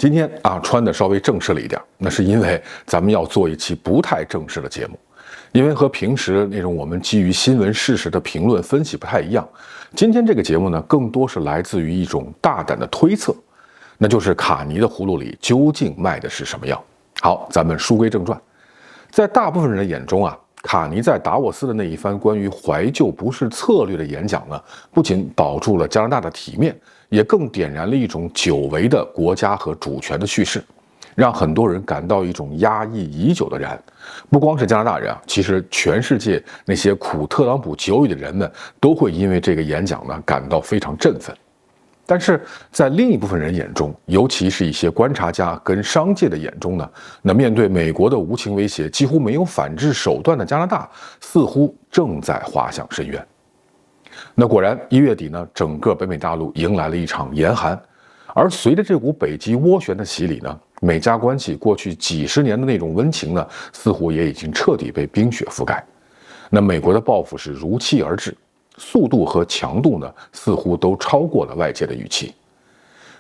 今天穿的稍微正式了一点，那是因为咱们要做一期不太正式的节目，因为和平时那种我们基于新闻事实的评论分析不太一样。今天这个节目呢，更多是来自于一种大胆的推测，那就是卡尼的葫芦里究竟卖的是什么药。好，咱们书归正传，在大部分人的眼中卡尼在达沃斯的那一番关于怀旧不是策略的演讲呢，不仅保住了加拿大的体面，也更点燃了一种久违的国家和主权的叙事，让很多人感到一种压抑已久的燃。不光是加拿大人其实全世界那些苦特朗普久矣的人们都会因为这个演讲呢感到非常振奋。但是在另一部分人眼中，尤其是一些观察家跟商界的眼中呢，那面对美国的无情威胁，几乎没有反制手段的加拿大，似乎正在滑向深渊。那果然1月底呢，整个北美大陆迎来了一场严寒，而随着这股北极涡旋的洗礼呢，美加关系过去几十年的那种温情呢，似乎也已经彻底被冰雪覆盖。那美国的报复是如期而至，速度和强度呢，似乎都超过了外界的预期。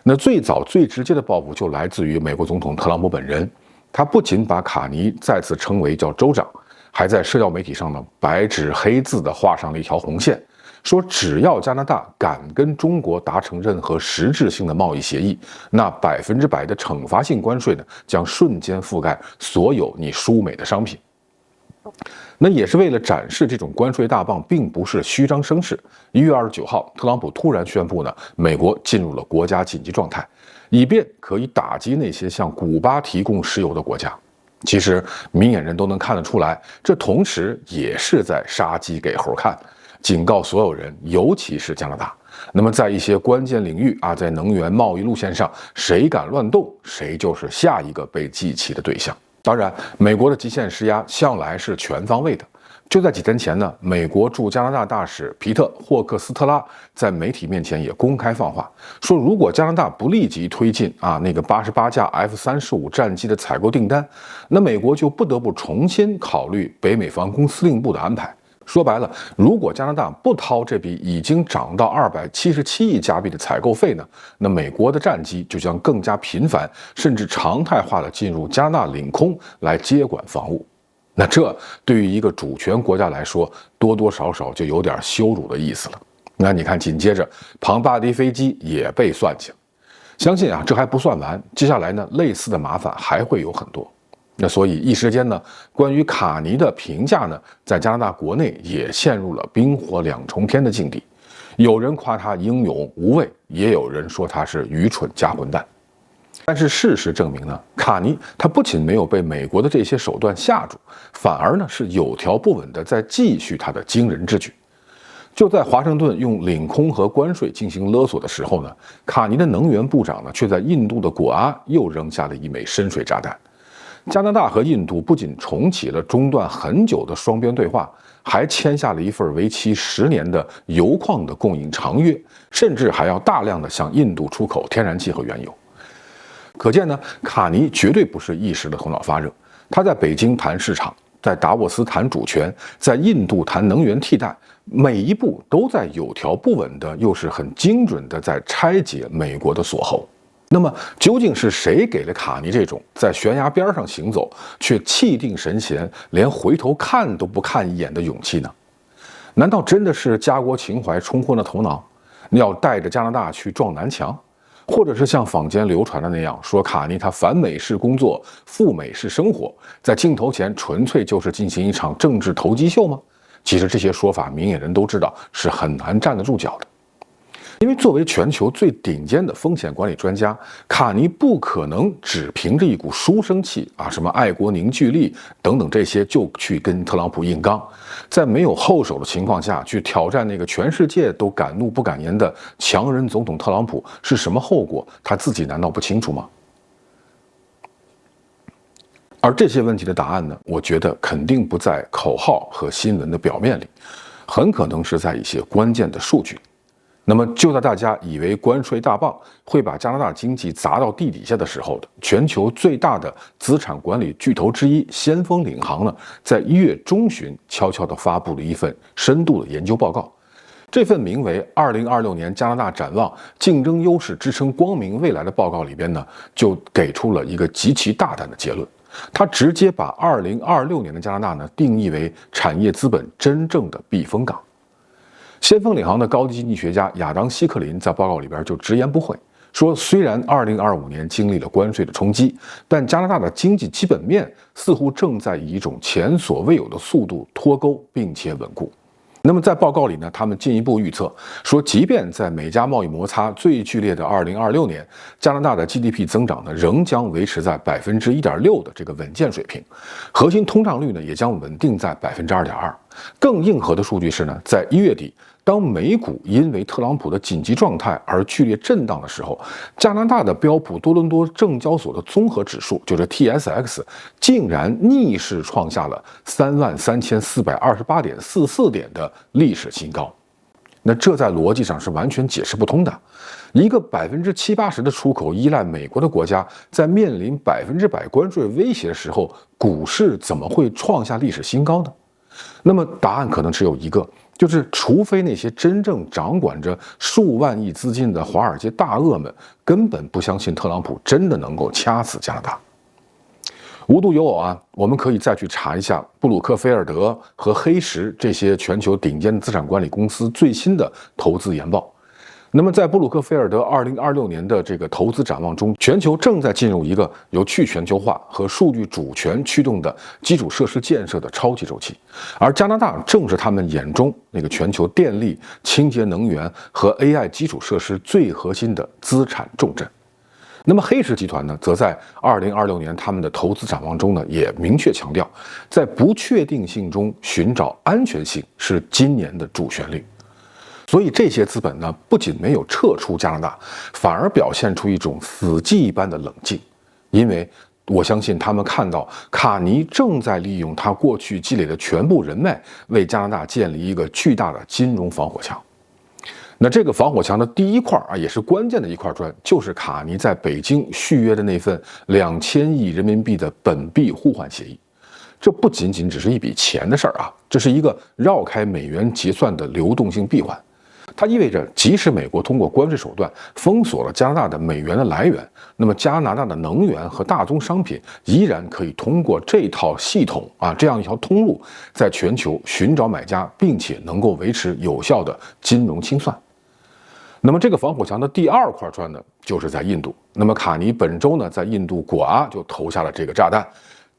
那最早最直接的报复就来自于美国总统特朗普本人，他不仅把卡尼再次称为叫州长，还在社交媒体上呢白纸黑字地画上了一条红线，说只要加拿大敢跟中国达成任何实质性的贸易协议，那100%的惩罚性关税呢将瞬间覆盖所有你输美的商品。那也是为了展示这种关税大棒并不是虚张声势，1月29号，特朗普突然宣布呢，美国进入了国家紧急状态，以便可以打击那些向古巴提供石油的国家。其实明眼人都能看得出来，这同时也是在杀鸡给猴看，警告所有人，尤其是加拿大。那么在一些关键领域在能源贸易路线上，谁敢乱动，谁就是下一个被记起的对象。当然，美国的极限施压向来是全方位的。就在几天前呢，美国驻加拿大大使皮特·霍克斯特拉在媒体面前也公开放话，说如果加拿大不立即推进那个88架F-35战机的采购订单，那美国就不得不重新考虑北美防空司令部的安排。说白了，如果加拿大不掏这笔已经涨到277亿加币的采购费呢，那美国的战机就将更加频繁，甚至常态化的进入加拿大领空来接管防务。那这对于一个主权国家来说，多多少少就有点羞辱的意思了。那你看，紧接着庞巴迪飞机也被算计了。相信这还不算完，接下来呢，类似的麻烦还会有很多。那所以一时间呢，关于卡尼的评价呢，在加拿大国内也陷入了冰火两重天的境地。有人夸他英勇无畏，也有人说他是愚蠢加混蛋。但是事实证明呢，卡尼他不仅没有被美国的这些手段吓住，反而呢是有条不紊地在继续他的惊人之举。就在华盛顿用领空和关税进行勒索的时候呢，卡尼的能源部长呢却在印度的果阿又扔下了一枚深水炸弹。加拿大和印度不仅重启了中断很久的双边对话，还签下了一份为期10年的油矿的供应长约，甚至还要大量的向印度出口天然气和原油。可见呢，卡尼绝对不是一时的头脑发热，他在北京谈市场，在达沃斯谈主权，在印度谈能源替代，每一步都在有条不紊的，又是很精准的在拆解美国的锁喉。那么究竟是谁给了卡尼这种在悬崖边上行走却气定神闲，连回头看都不看一眼的勇气呢？难道真的是家国情怀冲昏了头脑，要带着加拿大去撞南墙？或者是像坊间流传的那样，说卡尼他反美式工作，赴美式生活，在镜头前纯粹就是进行一场政治投机秀吗？其实这些说法明眼人都知道是很难站得住脚的。因为作为全球最顶尖的风险管理专家，卡尼不可能只凭着一股书生气什么爱国凝聚力等等这些就去跟特朗普硬刚，在没有后手的情况下去挑战那个全世界都敢怒不敢言的强人总统特朗普是什么后果，他自己难道不清楚吗？而这些问题的答案呢，我觉得肯定不在口号和新闻的表面里，很可能是在一些关键的数据。那么就在大家以为关税大棒会把加拿大经济砸到地底下的时候的，全球最大的资产管理巨头之一先锋领航呢，在1月中旬悄悄地发布了一份深度的研究报告。这份名为《2026年加拿大展望：竞争优势支撑光明未来》的报告里边呢，就给出了一个极其大胆的结论。他直接把2026年的加拿大呢定义为产业资本真正的避风港。先锋领航的高级经济学家亚当·希克林在报告里边就直言不讳说，虽然2025年经历了关税的冲击，但加拿大的经济基本面似乎正在以一种前所未有的速度脱钩并且稳固。那么在报告里呢，他们进一步预测说，即便在美加贸易摩擦最剧烈的2026年，加拿大的 GDP 增长呢仍将维持在1.6%的这个稳健水平，核心通胀率呢也将稳定在2.2%。更硬核的数据是呢，在1月底，当美股因为特朗普的紧急状态而剧烈震荡的时候，加拿大的标普多伦多证交所的综合指数，就是 TSX， 竟然逆势创下了33428.44点的历史新高。那这在逻辑上是完全解释不通的。一个70%-80%的出口依赖美国的国家，在面临100%关税威胁的时候，股市怎么会创下历史新高呢？那么答案可能只有一个，就是除非那些真正掌管着数万亿资金的华尔街大鳄们根本不相信特朗普真的能够掐死加拿大。无独有偶啊，我们可以再去查一下布鲁克菲尔德和黑石这些全球顶尖资产管理公司最新的投资研报。那么在布鲁克菲尔德2026年的这个投资展望中，全球正在进入一个由去全球化和数据主权驱动的基础设施建设的超级周期，而加拿大正是他们眼中那个全球电力、清洁能源和 AI 基础设施最核心的资产重镇。那么黑石集团呢，则在2026年他们的投资展望中呢，也明确强调，在不确定性中寻找安全性是今年的主旋律。所以这些资本呢，不仅没有撤出加拿大，反而表现出一种死寂一般的冷静，因为我相信他们看到卡尼正在利用他过去积累的全部人脉，为加拿大建立一个巨大的金融防火墙。那这个防火墙的第一块啊，也是关键的一块砖，就是卡尼在北京续约的那份2000亿人民币的本币互换协议。这不仅仅只是一笔钱的事儿啊，这是一个绕开美元结算的流动性闭环。它意味着，即使美国通过关税手段封锁了加拿大的美元的来源，那么加拿大的能源和大宗商品依然可以通过这套系统这样一条通路，在全球寻找买家，并且能够维持有效的金融清算。那么这个防火墙的第二块砖呢，就是在印度。那么卡尼本周呢，在印度果阿就投下了这个炸弹。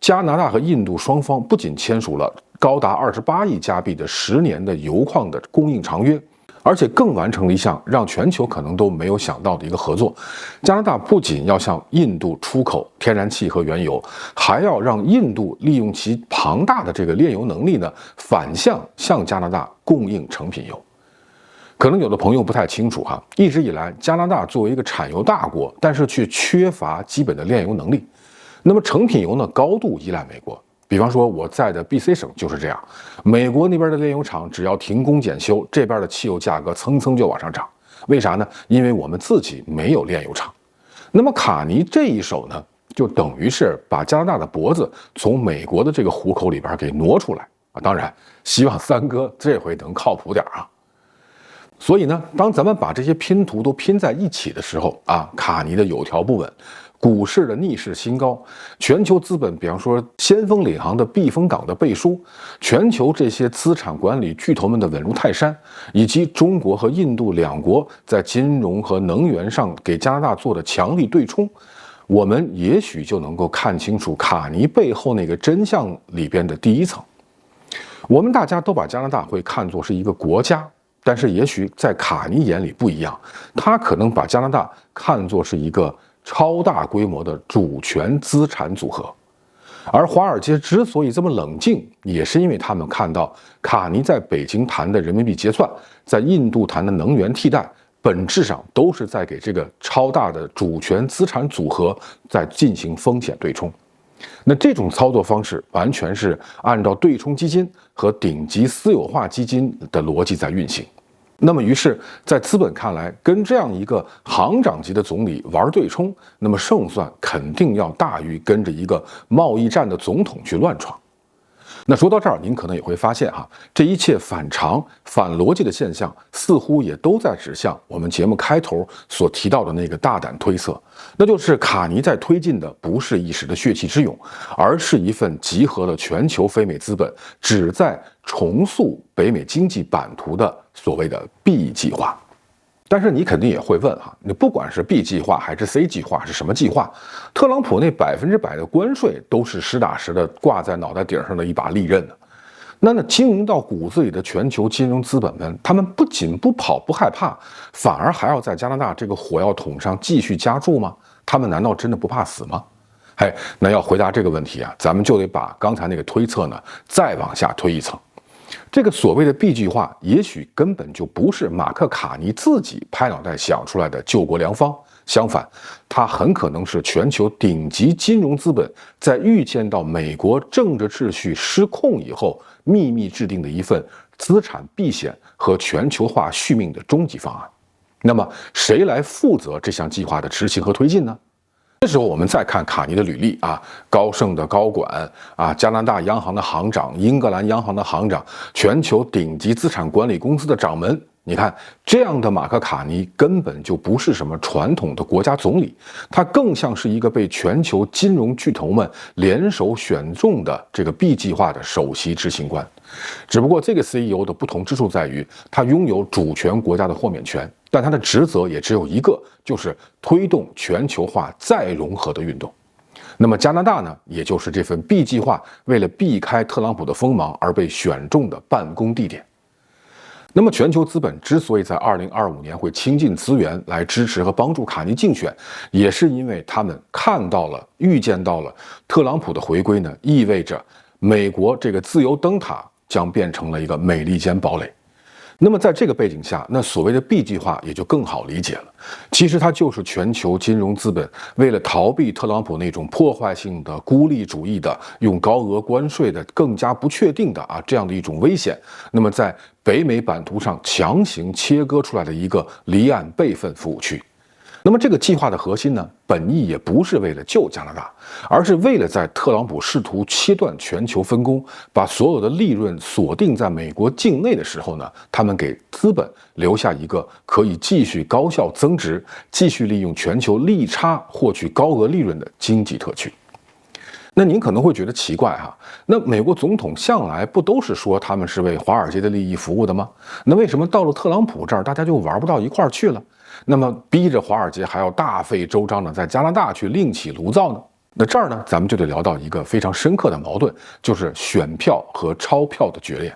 加拿大和印度双方不仅签署了高达28亿加币的10年的油矿的供应长约，而且更完成了一项让全球可能都没有想到的一个合作。加拿大不仅要向印度出口天然气和原油，还要让印度利用其庞大的这个炼油能力呢，反向加拿大供应成品油。可能有的朋友不太清楚哈，一直以来加拿大作为一个产油大国，但是却缺乏基本的炼油能力。那么成品油呢，高度依赖美国。比方说我在的 BC 省就是这样，美国那边的炼油厂只要停工检修，这边的汽油价格蹭蹭就往上涨。为啥呢？因为我们自己没有炼油厂。那么卡尼这一手呢，就等于是把加拿大的脖子从美国的这个虎口里边给挪出来啊。当然，希望三哥这回能靠谱点啊。所以呢，当咱们把这些拼图都拼在一起的时候啊，卡尼的有条不紊，股市的逆势新高，全球资本比方说先锋领航的避风港的背书，全球这些资产管理巨头们的稳如泰山，以及中国和印度两国在金融和能源上给加拿大做的强力对冲，我们也许就能够看清楚卡尼背后那个真相里边的第一层。我们大家都把加拿大会看作是一个国家，但是也许在卡尼眼里不一样，他可能把加拿大看作是一个超大规模的主权资产组合。而华尔街之所以这么冷静，也是因为他们看到卡尼在北京谈的人民币结算，在印度谈的能源替代，本质上都是在给这个超大的主权资产组合在进行风险对冲。那这种操作方式完全是按照对冲基金和顶级私有化基金的逻辑在运行。那么于是在资本看来，跟这样一个行长级的总理玩对冲，那么胜算肯定要大于跟着一个贸易战的总统去乱闯。那说到这儿，您可能也会发现这一切反常、反逻辑的现象，似乎也都在指向我们节目开头所提到的那个大胆推测，那就是卡尼在推进的不是一时的血气之勇，而是一份集合了全球非美资本，旨在重塑北美经济版图的所谓的 B 计划。但是你肯定也会问你不管是 B 计划还是 C 计划是什么计划，特朗普那100%的关税都是实打实的挂在脑袋顶上的一把利刃呢。那经营到骨子里的全球金融资本们，他们不仅不跑不害怕，反而还要在加拿大这个火药桶上继续加注吗？他们难道真的不怕死吗？那要回答这个问题咱们就得把刚才那个推测呢再往下推一层。这个所谓的 B 计划，也许根本就不是马克·卡尼自己拍脑袋想出来的救国良方，相反，它很可能是全球顶级金融资本在预见到美国政治秩序失控以后，秘密制定的一份资产避险和全球化续命的终极方案。那么，谁来负责这项计划的执行和推进呢？这时候我们再看卡尼的履历高盛的高管加拿大央行的行长，英格兰央行的行长，全球顶级资产管理公司的掌门。你看，这样的马克·卡尼根本就不是什么传统的国家总理，他更像是一个被全球金融巨头们联手选中的这个 B 计划的首席执行官。只不过这个 CEO 的不同之处在于，他拥有主权国家的豁免权，但他的职责也只有一个，就是推动全球化再融合的运动。那么加拿大呢，也就是这份 B 计划为了避开特朗普的锋芒而被选中的办公地点。那么全球资本之所以在2025年会倾尽资源来支持和帮助卡尼竞选，也是因为他们看到了、预见到了特朗普的回归呢，意味着美国这个自由灯塔将变成了一个美利坚堡垒。那么在这个背景下，那所谓的 B 计划也就更好理解了。其实它就是全球金融资本为了逃避特朗普那种破坏性的孤立主义的、用高额关税的、更加不确定的这样的一种危险，那么在北美版图上强行切割出来的一个离岸备份服务区。那么这个计划的核心呢，本意也不是为了救加拿大，而是为了在特朗普试图切断全球分工，把所有的利润锁定在美国境内的时候呢，他们给资本留下一个可以继续高效增值、继续利用全球利差获取高额利润的经济特区。那您可能会觉得奇怪那美国总统向来不都是说他们是为华尔街的利益服务的吗？那为什么到了特朗普这儿，大家就玩不到一块儿去了？那么逼着华尔街还要大费周章的在加拿大去另起炉灶呢？那这儿呢，咱们就得聊到一个非常深刻的矛盾，就是选票和钞票的决裂。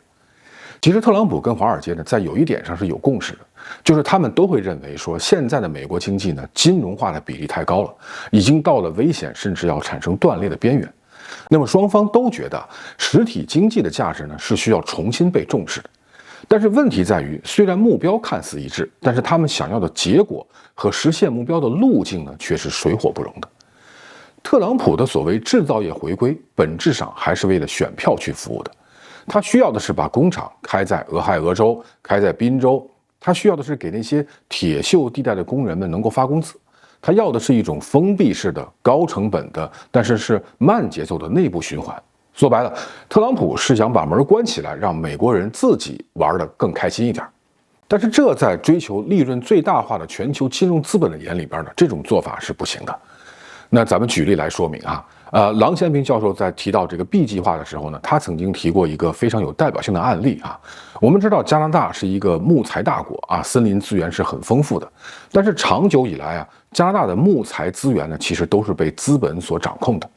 其实特朗普跟华尔街呢，在有一点上是有共识的，就是他们都会认为说，现在的美国经济呢，金融化的比例太高了，已经到了危险甚至要产生断裂的边缘。那么双方都觉得实体经济的价值呢，是需要重新被重视的。但是问题在于，虽然目标看似一致，但是他们想要的结果和实现目标的路径呢，却是水火不容的。特朗普的所谓制造业回归，本质上还是为了选票去服务的。他需要的是把工厂开在俄亥俄州，开在宾州，他需要的是给那些铁锈地带的工人们能够发工资。他要的是一种封闭式的、高成本的，但是慢节奏的内部循环。说白了，特朗普是想把门关起来，让美国人自己玩得更开心一点。但是这在追求利润最大化的全球金融资本的眼里边呢，这种做法是不行的。那咱们举例来说明郎咸平教授在提到这个 B 计划的时候呢，他曾经提过一个非常有代表性的案例我们知道加拿大是一个木材大国森林资源是很丰富的，但是长久以来加拿大的木材资源呢，其实都是被资本所掌控的。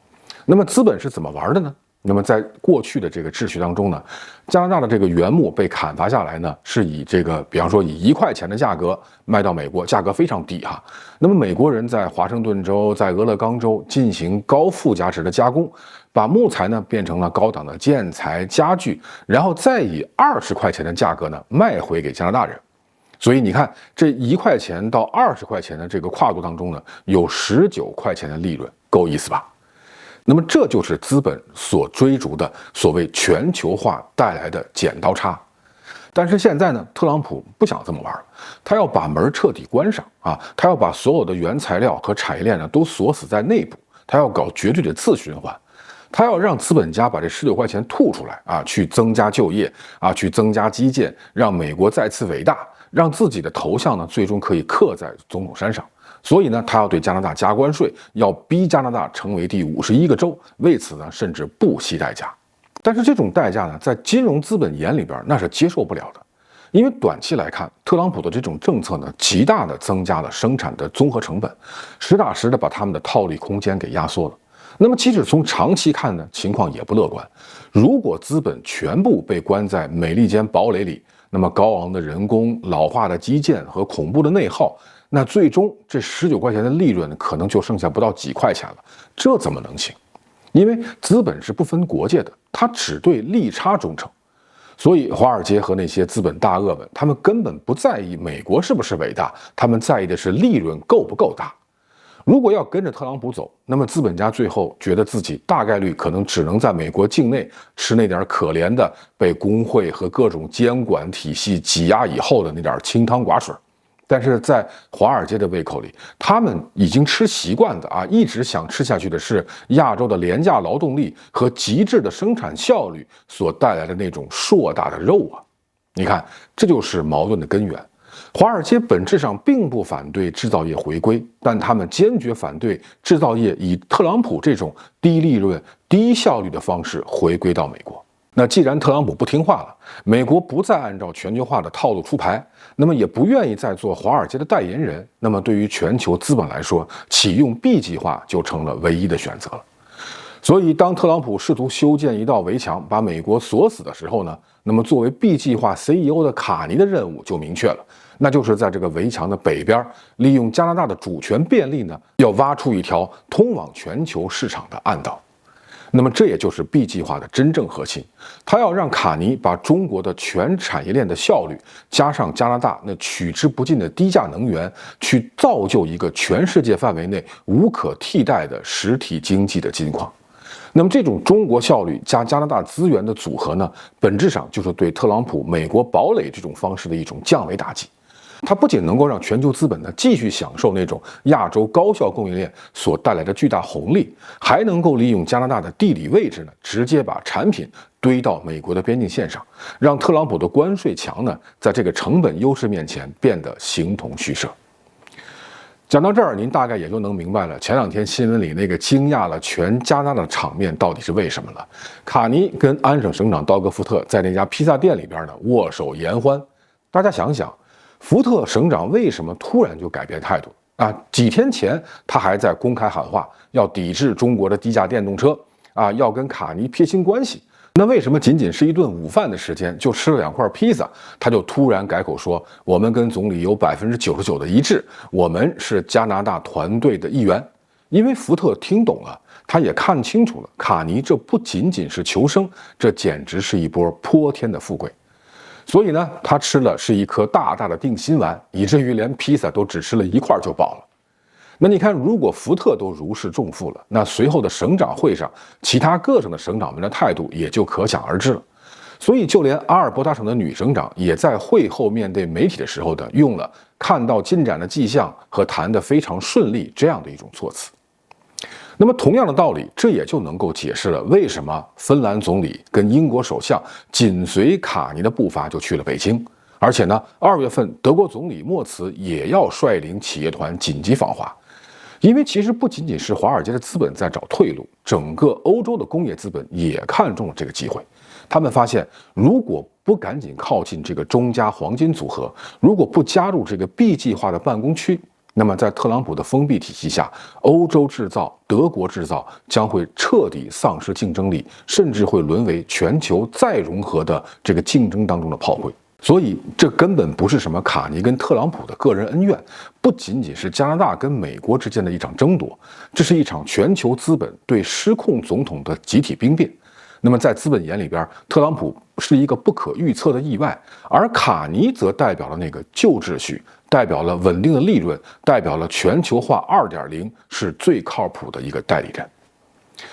那么资本是怎么玩的呢？那么在过去的这个秩序当中呢，加拿大的这个原木被砍伐下来呢，是以这个比方说以1块钱的价格卖到美国，价格非常低那么美国人在华盛顿州、在俄勒冈州进行高附加值的加工，把木材呢变成了高档的建材、家具，然后再以20块钱的价格呢卖回给加拿大人。所以你看，这1块钱到20块钱的这个跨度当中呢，有19块钱的利润，够意思吧？那么这就是资本所追逐的所谓全球化带来的剪刀差。但是现在呢，特朗普不想这么玩了，他要把门彻底关上他要把所有的原材料和产业链呢都锁死在内部，他要搞绝对的次循环。他要让资本家把这19块钱吐出来啊，去增加就业啊，去增加基建，让美国再次伟大，让自己的头像呢最终可以刻在总统山上。所以呢，他要对加拿大加关税，要逼加拿大成为第51个州，为此呢，甚至不惜代价。但是这种代价呢，在金融资本眼里边那是接受不了的，因为短期来看，特朗普的这种政策呢，极大的增加了生产的综合成本，实打实的把他们的套利空间给压缩了。那么，即使从长期看呢，情况也不乐观。如果资本全部被关在美利坚堡垒里，那么高昂的人工、老化的基建和恐怖的内耗，那最终这19块钱的利润可能就剩下不到几块钱了，这怎么能行？因为资本是不分国界的，它只对利差忠诚。所以，华尔街和那些资本大鳄们，他们根本不在意美国是不是伟大，他们在意的是利润够不够大。如果要跟着特朗普走，那么资本家最后觉得自己大概率可能只能在美国境内吃那点可怜的被工会和各种监管体系挤压以后的那点清汤寡水。但是在华尔街的胃口里，他们已经吃习惯的啊，一直想吃下去的是亚洲的廉价劳动力和极致的生产效率所带来的那种硕大的肉啊！你看，这就是矛盾的根源。华尔街本质上并不反对制造业回归，但他们坚决反对制造业以特朗普这种低利润、低效率的方式回归到美国。那既然特朗普不听话了，美国不再按照全球化的套路出牌，那么也不愿意再做华尔街的代言人，那么对于全球资本来说，启用 B 计划就成了唯一的选择了。所以，当特朗普试图修建一道围墙，把美国锁死的时候呢，那么作为 B 计划 CEO 的卡尼的任务就明确了，那就是在这个围墙的北边，利用加拿大的主权便利呢，要挖出一条通往全球市场的暗道。那么这也就是 B 计划的真正核心，他要让卡尼把中国的全产业链的效率，加上加拿大那取之不尽的低价能源，去造就一个全世界范围内无可替代的实体经济的金矿。那么这种中国效率加加拿大资源的组合呢，本质上就是对特朗普美国堡垒这种方式的一种降维打击。它不仅能够让全球资本呢继续享受那种亚洲高效供应链所带来的巨大红利，还能够利用加拿大的地理位置呢，直接把产品堆到美国的边境线上，让特朗普的关税墙呢，在这个成本优势面前变得形同虚设。讲到这儿，您大概也就能明白了前两天新闻里那个惊讶了全加拿大的场面到底是为什么了。卡尼跟安省省长道格福特在那家披萨店里边呢握手言欢。大家想想，福特省长为什么突然就改变态度啊？几天前他还在公开喊话，要抵制中国的低价电动车啊，要跟卡尼撇清关系。那为什么仅仅是一顿午饭的时间就吃了2块披萨，他就突然改口说我们跟总理有99%的一致，我们是加拿大团队的一员？因为福特听懂了，他也看清楚了，卡尼这不仅仅是求生，这简直是一波泼天的富贵。所以呢，他吃了是一颗大大的定心丸，以至于连披萨都只吃了1块就饱了。那你看，如果福特都如释重负了，那随后的省长会上，其他各省的省长们的态度也就可想而知了。所以，就连阿尔伯塔省的女省长也在会后面对媒体的时候呢，用了看到进展的迹象和谈得非常顺利这样的一种措辞。那么同样的道理，这也就能够解释了为什么芬兰总理跟英国首相紧随卡尼的步伐就去了北京，而且呢，2月份德国总理默茨也要率领企业团紧急访华。因为其实不仅仅是华尔街的资本在找退路，整个欧洲的工业资本也看中了这个机会。他们发现，如果不赶紧靠近这个中加黄金组合，如果不加入这个 B 计划的办公区，那么在特朗普的封闭体系下，欧洲制造、德国制造将会彻底丧失竞争力，甚至会沦为全球再融合的这个竞争当中的炮灰。所以，这根本不是什么卡尼跟特朗普的个人恩怨，不仅仅是加拿大跟美国之间的一场争夺，这是一场全球资本对失控总统的集体兵变。那么，在资本眼里边，特朗普是一个不可预测的意外，而卡尼则代表了那个旧秩序，代表了稳定的利润，代表了全球化2.0是最靠谱的一个代理人。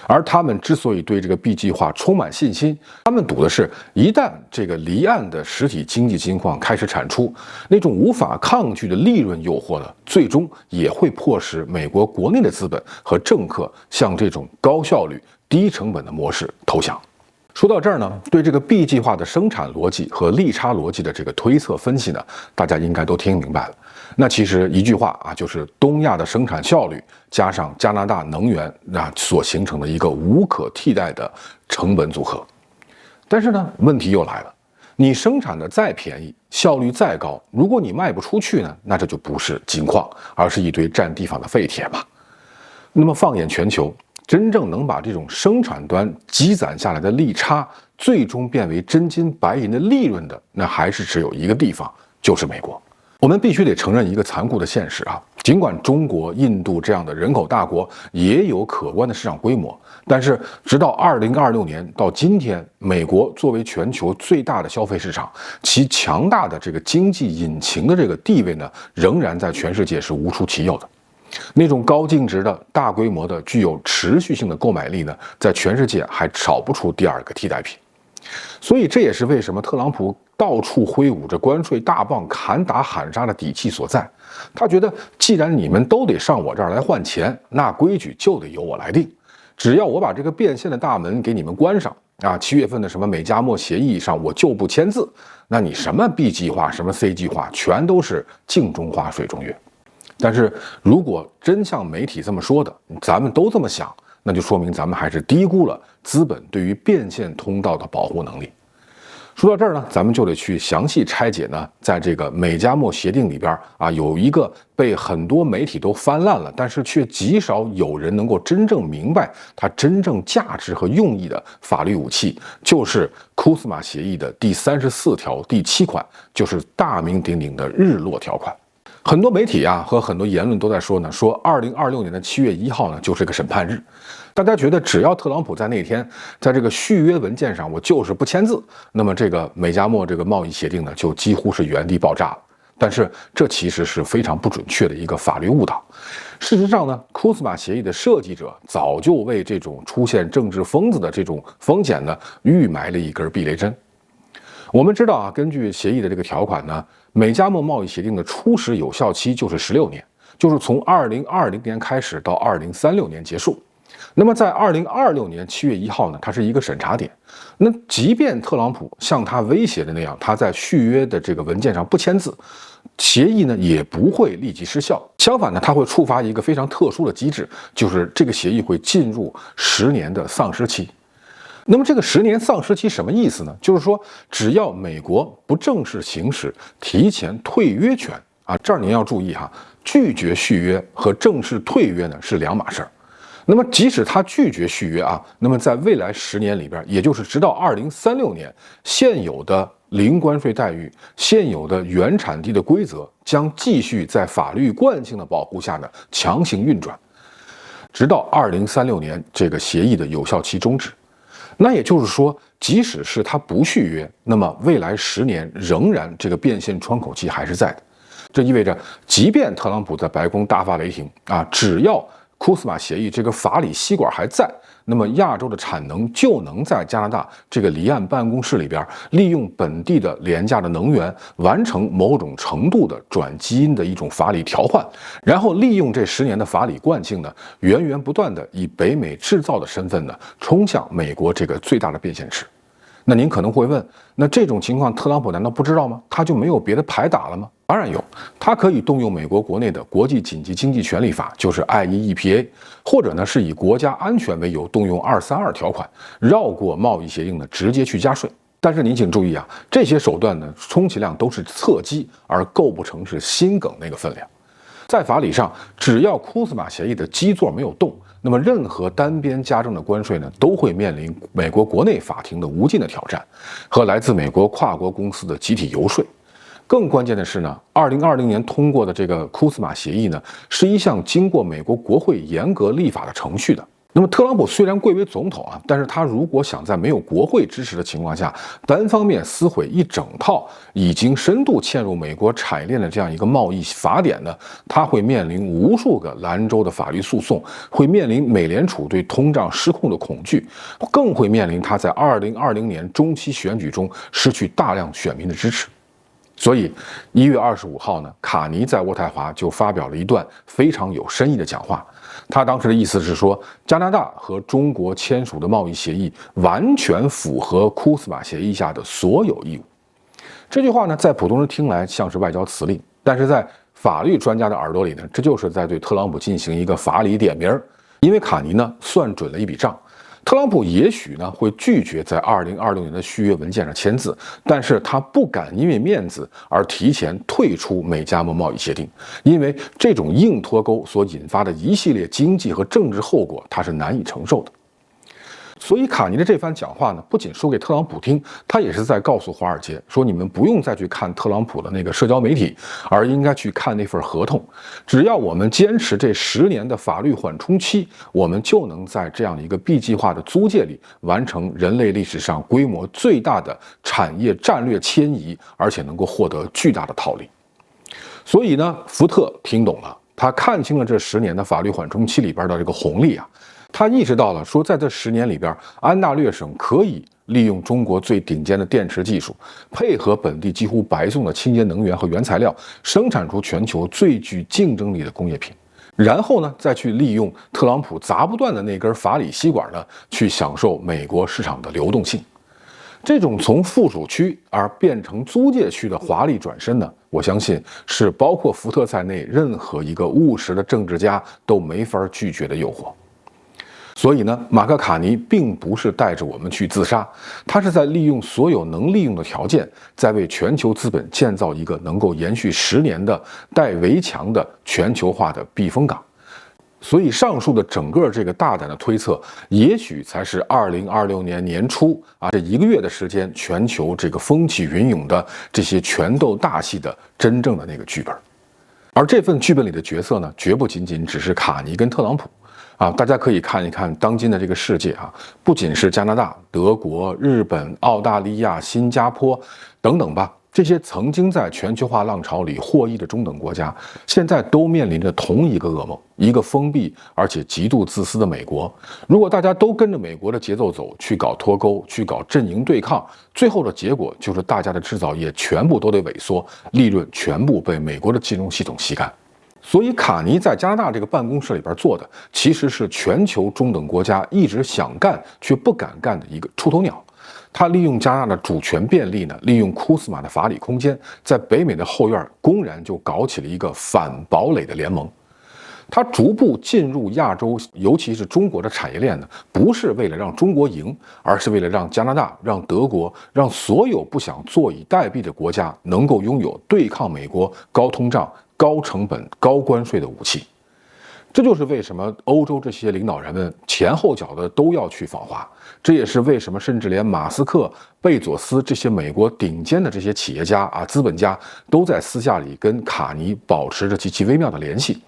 而他们之所以对这个 B 计划充满信心，他们赌的是，一旦这个离岸的实体经济金矿开始产出，那种无法抗拒的利润诱惑呢，最终也会迫使美国国内的资本和政客向这种高效率、低成本的模式投降。说到这儿呢，对这个 B 计划的生产逻辑和利差逻辑的这个推测分析呢，大家应该都听明白了。那其实一句话啊，就是东亚的生产效率加上加拿大能源所形成的一个无可替代的成本组合。但是呢，问题又来了，你生产的再便宜，效率再高，如果你卖不出去呢，那这就不是金矿，而是一堆占地方的废铁嘛。那么放眼全球，真正能把这种生产端积攒下来的利差最终变为真金白银的利润的，那还是只有一个地方，就是美国。我们必须得承认一个残酷的现实啊，尽管中国、印度这样的人口大国也有可观的市场规模，但是直到2026年到今天，美国作为全球最大的消费市场，其强大的这个经济引擎的这个地位呢，仍然在全世界是无出其右的。那种高净值的大规模的具有持续性的购买力呢，在全世界还找不出第二个替代品。所以这也是为什么特朗普到处挥舞着关税大棒砍打喊杀的底气所在。他觉得既然你们都得上我这儿来换钱，那规矩就得由我来定。只要我把这个变现的大门给你们关上啊，7月份的什么美加墨协议上我就不签字，那你什么 B 计划什么 C 计划全都是镜中花水中月。但是如果真像媒体这么说的，咱们都这么想，那就说明咱们还是低估了资本对于变现通道的保护能力。说到这儿呢，咱们就得去详细拆解呢，在这个美加墨协定里边啊，有一个被很多媒体都翻烂了，但是却极少有人能够真正明白它真正价值和用意的法律武器，就是库斯马协议的第34条第7款，就是大名鼎鼎的日落条款。很多媒体啊和很多言论都在说呢，说2026年的7月1号呢就是个审判日。大家觉得只要特朗普在那天在这个续约文件上我就是不签字，那么这个美加墨这个贸易协定呢就几乎是原地爆炸了。但是这其实是非常不准确的一个法律误导。事实上呢，库斯马协议的设计者早就为这种出现政治疯子的这种风险呢预埋了一根避雷针。我们知道啊，根据协议的这个条款呢，美加墨贸易协定的初始有效期就是16年，就是从2020年开始到2036年结束。那么在2026年7月1号呢，它是一个审查点。那即便特朗普像他威胁的那样，他在续约的这个文件上不签字，协议呢也不会立即失效。相反呢，它会触发一个非常特殊的机制，就是这个协议会进入10年的丧失期。那么这个10年丧失期什么意思呢？就是说，只要美国不正式行使提前退约权啊，这儿您要注意哈，拒绝续约和正式退约呢是两码事儿。那么即使他拒绝续约啊，那么在未来10年里边，也就是直到2036年，现有的零关税待遇、现有的原产地的规则将继续在法律惯性的保护下呢强行运转，直到2036年这个协议的有效期终止。那也就是说，即使是他不续约，那么未来10年仍然这个变现窗口期还是在的。这意味着，即便特朗普在白宫大发雷霆啊，只要库斯马协议这个法理吸管还在，那么亚洲的产能就能在加拿大这个离岸办公室里边，利用本地的廉价的能源，完成某种程度的转基因的一种法理调换，然后利用这10年的法理惯性呢，源源不断的以北美制造的身份呢，冲向美国这个最大的变现池。那您可能会问，那这种情况特朗普难道不知道吗？他就没有别的牌打了吗？当然有，他可以动用美国国内的国际紧急经济权利法，就是 IEEPA， 或者呢是以国家安全为由动用232条款，绕过贸易协定呢直接去加税。但是您请注意啊，这些手段呢充其量都是侧击，而构不成是心梗那个分量。在法理上，只要库斯马协议的基座没有动，那么任何单边加征的关税呢，都会面临美国国内法庭的无尽的挑战，和来自美国跨国公司的集体游说。更关键的是呢，2020年通过的这个库斯马协议呢，是一项经过美国国会严格立法的程序的。那么特朗普虽然贵为总统啊，但是他如果想在没有国会支持的情况下，单方面撕毁一整套已经深度嵌入美国产业链的这样一个贸易法典呢，他会面临无数个兰州的法律诉讼，会面临美联储对通胀失控的恐惧，更会面临他在2020年中期选举中失去大量选民的支持。所以1月25号呢，卡尼在渥太华就发表了一段非常有深意的讲话。他当时的意思是说，加拿大和中国签署的贸易协议完全符合库斯马协议下的所有义务。这句话呢，在普通人听来像是外交辞令，但是在法律专家的耳朵里呢，这就是在对特朗普进行一个法理点名。因为卡尼呢算准了一笔账，特朗普也许呢会拒绝在2026年的续约文件上签字，但是他不敢因为面子而提前退出美加盟贸易协定，因为这种硬脱钩所引发的一系列经济和政治后果，他是难以承受的。所以卡尼的这番讲话呢，不仅说给特朗普听，他也是在告诉华尔街说，你们不用再去看特朗普的那个社交媒体，而应该去看那份合同。只要我们坚持这10年的法律缓冲期，我们就能在这样的一个 B 计划的租界里完成人类历史上规模最大的产业战略迁移，而且能够获得巨大的套利。所以呢，福特听懂了，他看清了这10年的法律缓冲期里边的这个红利啊。他意识到了，说在这10年里边，安大略省可以利用中国最顶尖的电池技术，配合本地几乎白送的清洁能源和原材料，生产出全球最具竞争力的工业品。然后呢，再去利用特朗普砸不断的那根法理吸管呢，去享受美国市场的流动性。这种从附属区而变成租界区的华丽转身呢，我相信是包括福特在内任何一个务实的政治家都没法拒绝的诱惑。所以呢，马克卡尼并不是带着我们去自杀，他是在利用所有能利用的条件，在为全球资本建造一个能够延续10年的带围墙的全球化的避风港。所以上述的整个这个大胆的推测，也许才是2026年年初这1个月的时间，全球这个风起云涌的这些拳斗大戏的真正的那个剧本。而这份剧本里的角色呢，绝不仅仅只是卡尼跟特朗普。大家可以看一看当今的这个世界不仅是加拿大、德国、日本、澳大利亚、新加坡等等吧，这些曾经在全球化浪潮里获益的中等国家，现在都面临着同一个噩梦，一个封闭而且极度自私的美国。如果大家都跟着美国的节奏走，去搞脱钩，去搞阵营对抗，最后的结果就是大家的制造业全部都得萎缩，利润全部被美国的金融系统吸干。所以卡尼在加拿大这个办公室里边做的，其实是全球中等国家一直想干却不敢干的一个出头鸟。他利用加拿大的主权便利呢，利用库斯马的法理空间，在北美的后院公然就搞起了一个反堡垒的联盟。他逐步进入亚洲，尤其是中国的产业链呢，不是为了让中国赢，而是为了让加拿大、让德国、让所有不想坐以待毙的国家能够拥有对抗美国高通胀、高成本、高关税的武器。这就是为什么欧洲这些领导人们前后脚的都要去访华，这也是为什么甚至连马斯克、贝佐斯这些美国顶尖的这些企业家资本家都在私下里跟卡尼保持着极其微妙的联系。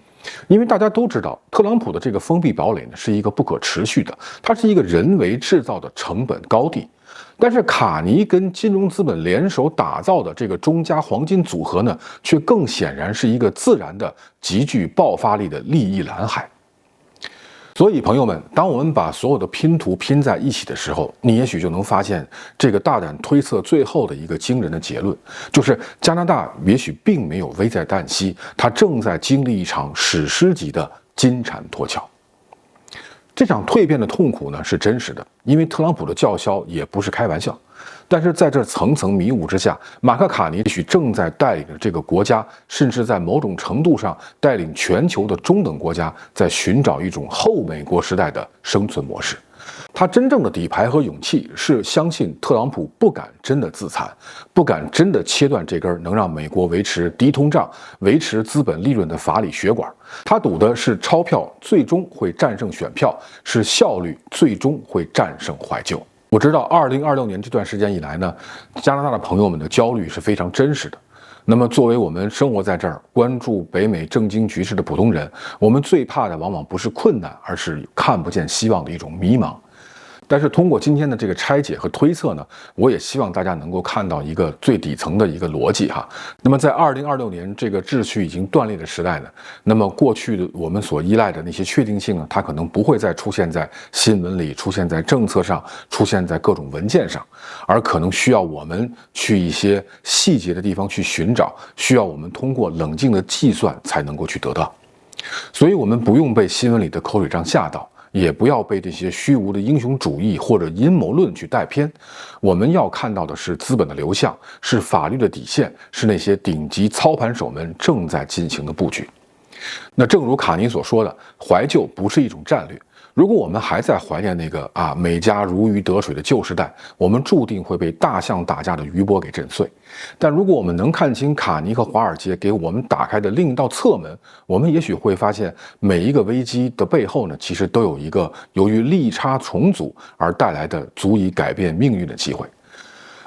因为大家都知道，特朗普的这个封闭堡垒呢是一个不可持续的，它是一个人为制造的成本高地。但是卡尼跟金融资本联手打造的这个中加黄金组合呢，却更显然是一个自然的、极具爆发力的利益蓝海。所以朋友们，当我们把所有的拼图拼在一起的时候，你也许就能发现这个大胆推测最后的一个惊人的结论，就是加拿大也许并没有危在旦夕，它正在经历一场史诗级的金蝉脱壳。这场蜕变的痛苦呢是真实的，因为特朗普的叫嚣也不是开玩笑。但是在这层层迷雾之下，马克卡尼也许正在带领着这个国家，甚至在某种程度上带领全球的中等国家，在寻找一种后美国时代的生存模式。他真正的底牌和勇气是相信特朗普不敢真的自残，不敢真的切断这根能让美国维持低通胀、维持资本利润的法理血管。他赌的是钞票最终会战胜选票，是效率最终会战胜怀旧。我知道2026年这段时间以来呢，加拿大的朋友们的焦虑是非常真实的。那么作为我们生活在这儿、关注北美政经局势的普通人，我们最怕的往往不是困难，而是看不见希望的一种迷茫。但是通过今天的这个拆解和推测呢，我也希望大家能够看到一个最底层的一个逻辑哈。那么在2026年这个秩序已经断裂的时代呢，那么过去的我们所依赖的那些确定性呢，它可能不会再出现在新闻里，出现在政策上，出现在各种文件上，而可能需要我们去一些细节的地方去寻找，需要我们通过冷静的计算才能够去得到。所以我们不用被新闻里的口水仗吓到，也不要被这些虚无的英雄主义或者阴谋论去带偏。我们要看到的是资本的流向，是法律的底线，是那些顶级操盘手们正在进行的布局。那正如卡尼所说的，怀旧不是一种战略。如果我们还在怀念那个美家如鱼得水的旧时代，我们注定会被大象打架的余波给震碎。但如果我们能看清卡尼和华尔街给我们打开的另一道侧门，我们也许会发现，每一个危机的背后呢，其实都有一个由于利差重组而带来的足以改变命运的机会。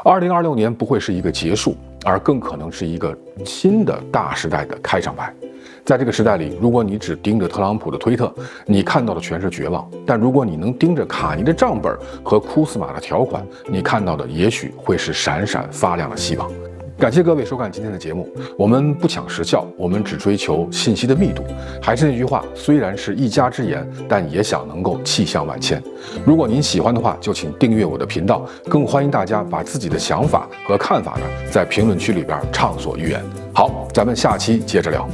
2026年不会是一个结束，而更可能是一个新的大时代的开场白。在这个时代里，如果你只盯着特朗普的推特，你看到的全是绝望；但如果你能盯着卡尼的账本和库斯马的条款，你看到的也许会是闪闪发亮的希望。感谢各位收看今天的节目，我们不抢时效，我们只追求信息的密度。还是那句话，虽然是一家之言，但也想能够气象万千。如果您喜欢的话，就请订阅我的频道，更欢迎大家把自己的想法和看法呢，在评论区里边畅所欲言。好，咱们下期接着聊。